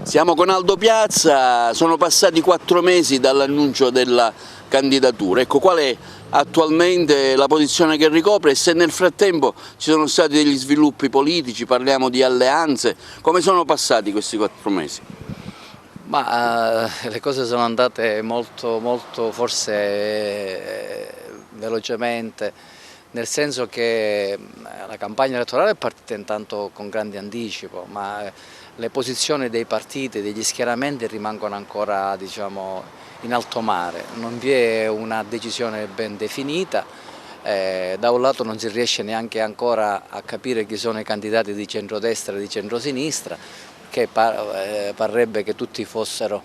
Siamo con Aldo Piazza, sono passati 4 mesi dall'annuncio della candidatura. Ecco, qual è attualmente la posizione che ricopre e se nel frattempo ci sono stati degli sviluppi politici, parliamo di alleanze, come sono passati questi 4 mesi? Le cose sono andate molto forse velocemente, nel senso che la campagna elettorale è partita intanto con grande anticipo, ma le posizioni dei partiti, degli schieramenti rimangono ancora, diciamo, in alto mare, non vi è una decisione ben definita. Da un lato non si riesce neanche ancora a capire chi sono i candidati di centrodestra e di centrosinistra, che parrebbe che tutti fossero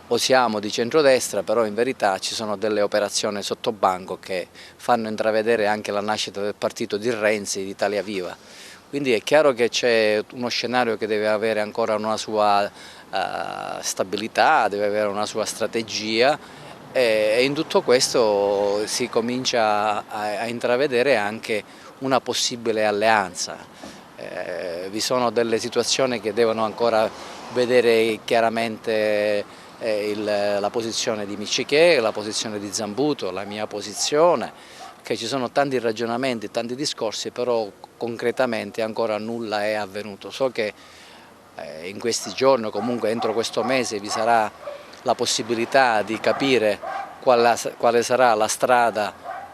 o siamo di centrodestra, però in verità ci sono delle operazioni sotto banco che fanno intravedere anche la nascita del partito di Renzi, di Italia Viva. Quindi è chiaro che c'è uno scenario che deve avere ancora una sua stabilità, deve avere una sua strategia e in tutto questo si comincia a intravedere anche una possibile alleanza. Vi sono delle situazioni che devono ancora vedere chiaramente la posizione di Miccichè, la posizione di Zambuto, la mia posizione, che ci sono tanti ragionamenti, tanti discorsi, però concretamente ancora nulla è avvenuto. So che in questi giorni o comunque entro questo mese vi sarà la possibilità di capire quale sarà la strada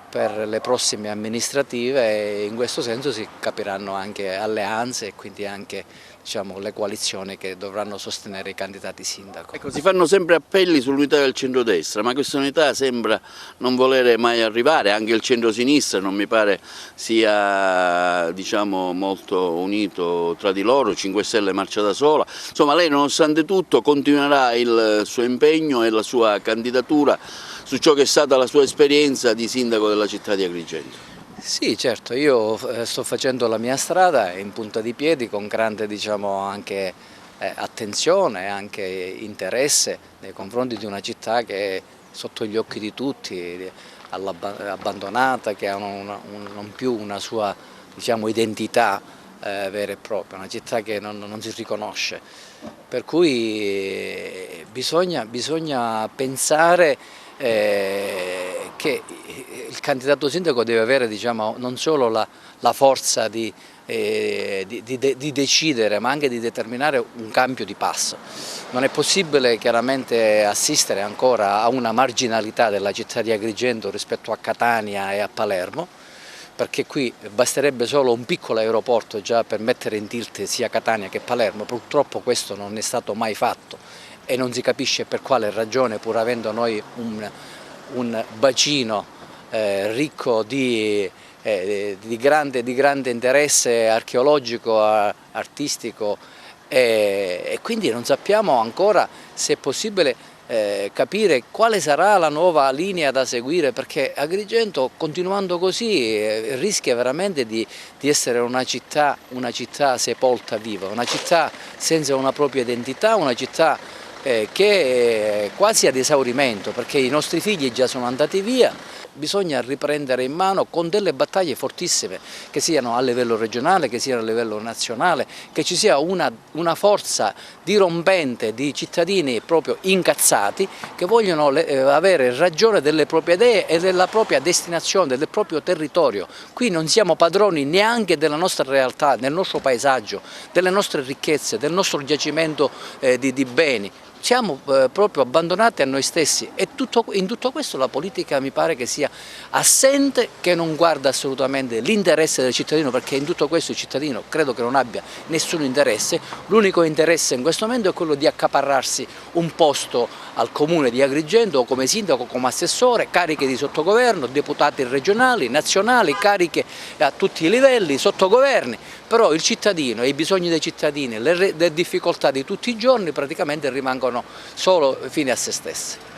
per le prossime amministrative e in questo senso si capiranno anche alleanze e quindi anche, diciamo, le coalizioni che dovranno sostenere i candidati sindaco. Ecco, si fanno sempre appelli sull'unità del centrodestra, ma questa unità sembra non volere mai arrivare, anche il centrosinistra non mi pare sia, diciamo, molto unito tra di loro, 5 Stelle marcia da sola, insomma lei nonostante tutto continuerà il suo impegno e la sua candidatura su ciò che è stata la sua esperienza di sindaco della città di Agrigento. Sì, certo, io sto facendo la mia strada in punta di piedi con grande, diciamo, anche attenzione e anche interesse nei confronti di una città che è sotto gli occhi di tutti, abbandonata, che ha non più una sua, diciamo, identità vera e propria, una città che non si riconosce. Per cui bisogna pensare che il candidato sindaco deve avere, diciamo, non solo la forza di decidere ma anche di determinare un cambio di passo. Non è possibile chiaramente assistere ancora a una marginalità della città di Agrigento rispetto a Catania e a Palermo, perché qui basterebbe solo un piccolo aeroporto già per mettere in tilt sia Catania che Palermo. Purtroppo questo non è stato mai fatto e non si capisce per quale ragione, pur avendo noi un bacino ricco di grande interesse archeologico, artistico e quindi non sappiamo ancora se è possibile capire quale sarà la nuova linea da seguire, perché Agrigento, continuando così, rischia veramente di essere una città sepolta viva, una città senza una propria identità, una città che è quasi ad esaurimento, perché i nostri figli già sono andati via. Bisogna riprendere in mano con delle battaglie fortissime, che siano a livello regionale, che siano a livello nazionale, che ci sia una forza dirompente di cittadini proprio incazzati che vogliono avere ragione delle proprie idee e della propria destinazione, del proprio territorio. Qui non siamo padroni neanche della nostra realtà, del nostro paesaggio, delle nostre ricchezze, del nostro giacimento di beni. Siamo proprio abbandonati a noi stessi e in tutto questo la politica mi pare che sia assente, che non guarda assolutamente l'interesse del cittadino, perché in tutto questo il cittadino credo che non abbia nessun interesse. L'unico interesse in questo momento è quello di accaparrarsi un posto al comune di Agrigento o come sindaco, come assessore, cariche di sottogoverno, deputati regionali, nazionali, cariche a tutti i livelli, sottogoverni. Però il cittadino e i bisogni dei cittadini, le difficoltà di tutti i giorni praticamente rimangono solo fine a se stesse.